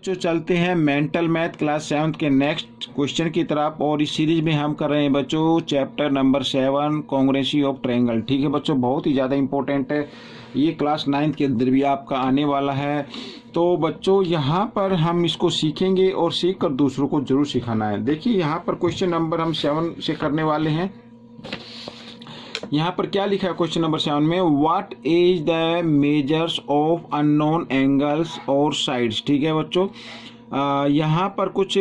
जो चलते हैं मेंटल मैथ क्लास 7 के नेक्स्ट क्वेश्चन की तरफ। और इस सीरीज में हम कर रहे हैं बच्चों chapter number 7 congruency of triangle. ठीक है बच्चों, बहुत ही ज़्यादा इंपॉर्टेंट है, ये क्लास 9 के अंदर भी आपका आने वाला है। तो बच्चों यहाँ पर हम इसको सीखेंगे और सीख कर दूसरों को जरूर सिखाना है। देखिए यहाँ पर क्वेश्चन नंबर हम 7 से करने वाले हैं। यहाँ पर क्या लिखा है क्वेश्चन नंबर 7 में, what is the measures of unknown angles और साइड्स। ठीक है बच्चों, यहाँ पर कुछ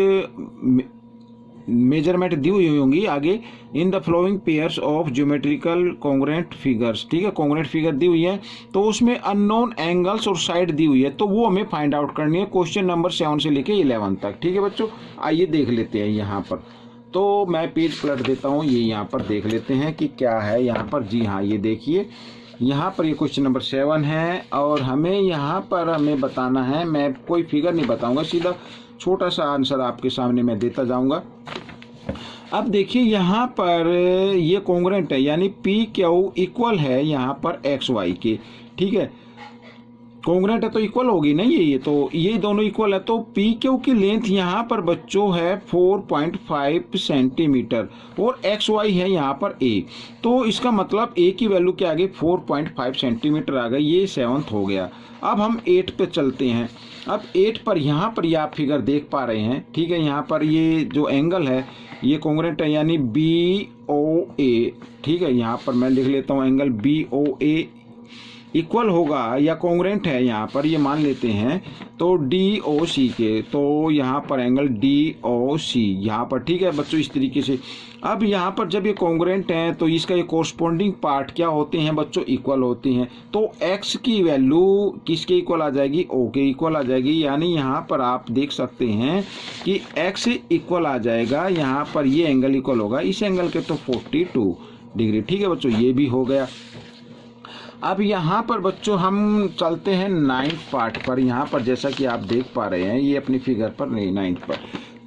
मेजरमेंट दी हुई होंगी आगे। In the flowing pairs of geometrical congruent figures. ठीक है, कॉन्ग्रुएंट फिगर दी हुई है तो उसमें अननोन एंगल्स और साइड दी हुई है, तो वो हमें फाइंड आउट करनी है क्वेश्चन नंबर 7 से लेके 11 तक। ठीक है बच्चों, आइए देख लेते हैं। यहाँ पर तो मैं पेज पलट देता हूँ, ये यहाँ पर देख लेते हैं कि क्या है यहाँ पर। जी हाँ, ये देखिए यहाँ पर ये क्वेश्चन नंबर 7 है और हमें यहाँ पर हमें बताना है। मैं कोई फिगर नहीं बताऊंगा, सीधा छोटा सा आंसर आपके सामने मैं देता जाऊंगा। अब देखिए यहाँ पर ये कॉन्ग्रुएंट है, यानी पी क्यू इक्वल है यहाँ पर एक्स वाई के। ठीक है, कॉन्ग्रुएंट है तो इक्वल होगी ना ये तो ये दोनों इक्वल है। तो पी क्यू की लेंथ यहाँ पर बच्चों है 4.5 सेंटीमीटर और एक्स वाई है यहाँ पर ए। तो इसका मतलब ए की वैल्यू क्या आ गई, 4.5 सेंटीमीटर आ गई। ये 7th हो गया। अब हम 8 पे चलते हैं। अब 8 पर यहाँ पर ये आप फिगर देख पा रहे हैं। ठीक है, यहाँ पर ये जो एंगल है ये कॉन्ग्रुएंट है, यानी बी ओ ए। ठीक है, यहाँ पर मैं लिख लेता हूँ एंगल बी ओ ए इक्वल होगा या कॉन्ग्रुएंट है, यहाँ पर ये मान लेते हैं तो डी ओ सी के। तो यहाँ पर एंगल डी ओ सी यहाँ पर। ठीक है बच्चों, इस तरीके से। अब यहाँ पर जब ये कॉन्ग्रुएंट है तो इसका ये कोरस्पॉन्डिंग पार्ट क्या होते हैं बच्चों, इक्वल होते हैं। तो x की वैल्यू किसके इक्वल आ जाएगी, o के इक्वल आ जाएगी। यानी यहाँ पर आप देख सकते हैं कि x इक्वल आ जाएगा, यहाँ पर ये एंगल इक्वल होगा इस एंगल के, तो 42 डिग्री। ठीक है बच्चों, ये भी हो गया। अब यहाँ पर बच्चों हम चलते हैं 9th पार्ट पर। यहाँ पर जैसा कि आप देख पा रहे हैं ये अपनी फिगर पर नहीं 9th पर।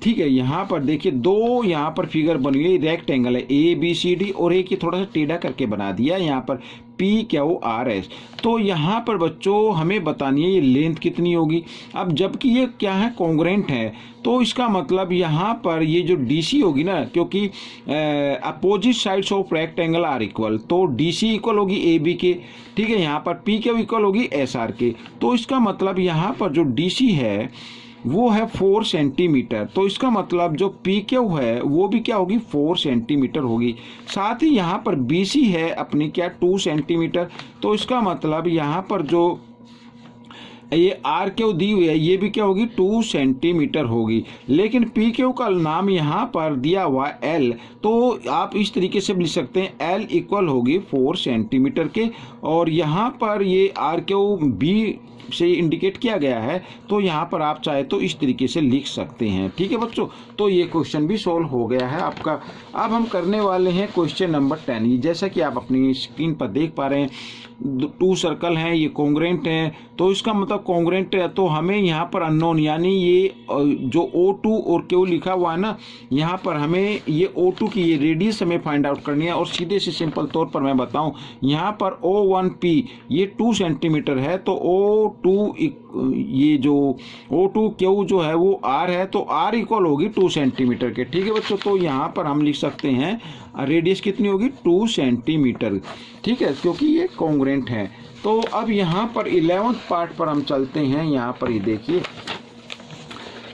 ठीक है, यहाँ पर देखिए दो यहाँ पर फिगर बनी हुई, रेक्टेंगल है ए बी सी डी और एक ही थोड़ा सा टेढ़ा करके बना दिया यहाँ पर पी क्यू आर एस। तो यहाँ पर बच्चों हमें बतानी है ये लेंथ कितनी होगी। अब जबकि ये क्या है, कॉन्ग्रुएंट है, तो इसका मतलब यहाँ पर ये जो डीसी होगी ना, क्योंकि opposite sides of rectangle are equal, तो डीसी इक्वल होगी ए बी के। ठीक है, यहाँ पर पी क्यू इक्वल होगी एस आर के। तो इसका मतलब यहाँ पर जो डीसी है वो है 4 सेंटीमीटर। तो इसका मतलब जो पी क्यू है वो भी क्या होगी, 4 सेंटीमीटर होगी। साथ ही यहाँ पर बी सी है अपनी क्या, 2 सेंटीमीटर। तो इसका मतलब यहाँ पर जो ये आर क्यू दी हुई है ये भी क्या होगी, 2 सेंटीमीटर होगी। लेकिन पी क्यू का नाम यहाँ पर दिया हुआ एल, तो आप इस तरीके से लिख सकते हैं एल इक्वल होगी 4 सेंटीमीटर के। और यहाँ पर ये आर क्यू बी से इंडिकेट किया गया है, तो यहाँ पर आप चाहे तो इस तरीके से लिख सकते हैं। ठीक है बच्चों, तो ये क्वेश्चन भी सोल्व हो गया है आपका। अब हम करने वाले हैं क्वेश्चन नंबर 10। जैसा कि आप अपनी स्क्रीन पर देख पा रहे हैं 2 सर्कल हैं, ये कॉन्ग्रुएंट हैं। तो इसका मतलब कॉन्ग्रुएंट है तो हमें यहाँ पर अननोन, यानी ये जो O2 और Q लिखा हुआ है ना, यहाँ पर हमें ये O2 की ये रेडियस हमें फाइंड आउट करनी है। और सीधे से सिंपल तौर पर मैं बताऊं, यहाँ पर O1P ये 2 सेंटीमीटर है, तो O2 ये जो O2Q जो है वो R है, तो R इक्वल होगी 2 सेंटीमीटर के। ठीक है बच्चों, तो यहाँ पर हम लिख सकते हैं रेडियस कितनी होगी, 2 सेंटीमीटर। ठीक है, क्योंकि ये कॉन्ग्रुएंट है। तो अब यहाँ पर 11th पार्ट पर हम चलते हैं। यहाँ पर ये देखिए,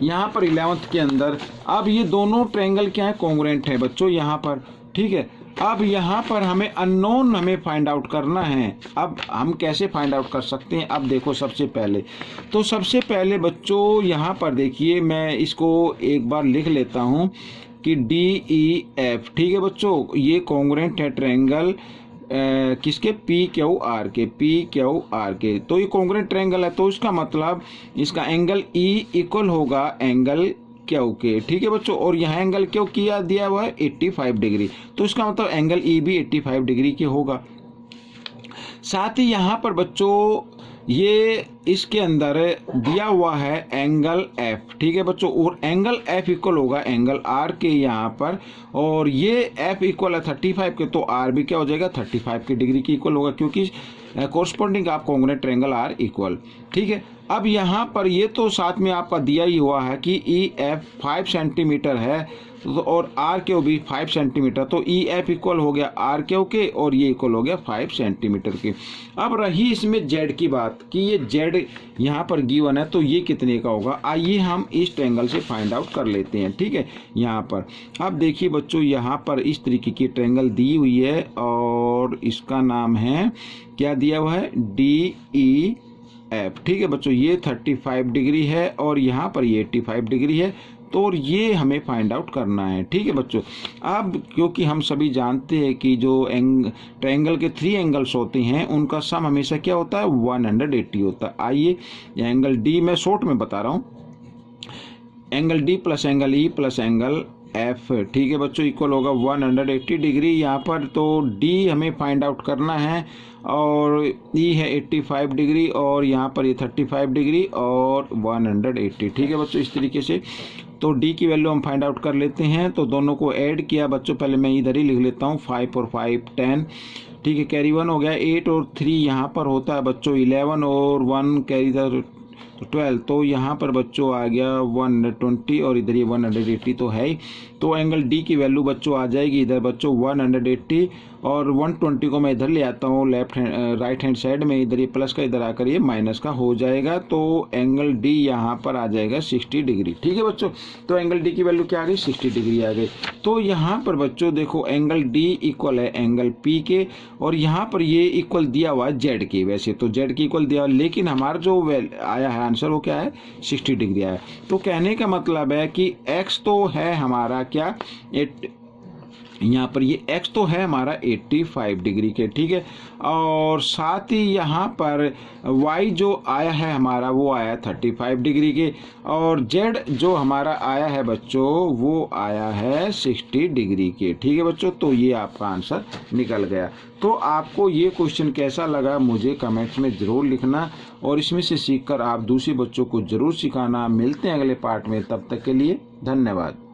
यहाँ पर 11th के अंदर अब ये दोनों ट्रायंगल क्या है, कॉन्ग्रुएंट है बच्चों यहाँ पर। ठीक है, अब यहाँ पर हमें अननोन हमें फाइंड आउट करना है। अब हम कैसे फाइंड आउट कर सकते हैं, अब देखो सबसे पहले बच्चों यहाँ पर देखिए, मैं इसको एक बार लिख लेता हूँ कि डी ई एफ। ठीक है बच्चों, ये कॉन्ग्रुएंट है ट्रायंगल किसके, पी क्यू आर के। तो ये कॉन्ग्रुएंट ट्रायंगल है, तो इसका मतलब इसका एंगल ई इक्वल होगा एंगल क्यू के। ठीक है बच्चों, और यहाँ एंगल क्यू किया दिया हुआ है 85 डिग्री, तो इसका मतलब एंगल ई भी 85 डिग्री के होगा। साथ ही यहाँ पर बच्चों ये इसके अंदर दिया हुआ है एंगल एफ। ठीक है बच्चों, और एंगल एफ इक्वल होगा एंगल आर के यहाँ पर, और ये एफ इक्वल है 35 के, तो आर भी क्या हो जाएगा 35 की डिग्री की इक्वल होगा, क्योंकि कोरस्पॉन्डिंग आप कॉन्ग्रुएंट ट्रायंगल आर इक्वल। ठीक है। अब यहाँ पर ये तो साथ में आपका दिया ही हुआ है कि ई एफ 5 सेंटीमीटर है और आर क्यू भी 5 सेंटीमीटर, तो ई एफ इक्वल हो गया आर क्यू के और ये इक्वल हो गया 5 सेंटीमीटर के। अब रही इसमें जेड की बात कि ये जेड यहाँ पर गिवन है तो ये कितने का होगा, आइए हम इस ट्रायंगल से फाइंड आउट कर लेते हैं। ठीक है, यहाँ पर अब देखिए बच्चों, यहाँ पर इस तरीके की ट्रायंगल दी हुई है और इसका नाम है क्या दिया हुआ है, डी ई एफ। ठीक है बच्चों, ये 35 डिग्री है और यहाँ पर ये 85 डिग्री है, तो और ये हमें फाइंड आउट करना है। ठीक है बच्चों, अब क्योंकि हम सभी जानते हैं कि जो ट्रायंगल के 3 एंगल्स होते हैं उनका सम हमेशा क्या होता है, 180 होता है। आइए एंगल डी मैं शॉर्ट में बता रहा हूँ, angle D plus angle E plus angle F, ठीक है बच्चों, इक्वल होगा 180 डिग्री। यहाँ पर तो डी हमें फाइंड आउट करना है और ई है 85 डिग्री और यहाँ पर ये 35 डिग्री और 180। ठीक है बच्चों, इस तरीके से तो डी की वैल्यू हम फाइंड आउट कर लेते हैं। तो दोनों को ऐड किया बच्चों, पहले मैं इधर ही लिख लेता हूँ, 5 और 5 10, ठीक है, कैरी 1 हो गया, 8 और 3 यहाँ पर होता है बच्चों 11 और 1 कैरी इधर 12, तो यहाँ पर बच्चों आ गया 120 और इधर ये 180 तो है ही। तो एंगल डी की वैल्यू बच्चों आ जाएगी इधर बच्चों 180 और 120 को मैं इधर ले आता हूँ राइट हैंड साइड में, इधर ये प्लस का इधर आकर ये माइनस का हो जाएगा, तो एंगल डी यहाँ पर आ जाएगा 60 डिग्री। ठीक है बच्चों, तो एंगल डी की वैल्यू क्या आ गई, 60 डिग्री आ गई। तो यहाँ पर बच्चों देखो एंगल डी इक्वल है एंगल पी के और यहाँ पर ये इक्वल दिया हुआ है जेड के, वैसे तो जेड की इक्वल दिया हुआ, लेकिन हमारा जो आया है आंसर वो क्या है, 60 डिग्री आया। तो कहने का मतलब है कि एक्स तो है हमारा क्या, यहाँ पर ये x तो है हमारा 85 डिग्री के, ठीक है, और साथ ही यहाँ पर y जो आया है हमारा वो आया 35 डिग्री के और z जो हमारा आया है बच्चों वो आया है 60 डिग्री के। ठीक है बच्चों, तो ये आपका आंसर निकल गया। तो आपको ये क्वेश्चन कैसा लगा मुझे कमेंट्स में ज़रूर लिखना और इसमें से सीखकर आप दूसरे बच्चों को ज़रूर सिखाना। मिलते हैं अगले पार्ट में, तब तक के लिए धन्यवाद।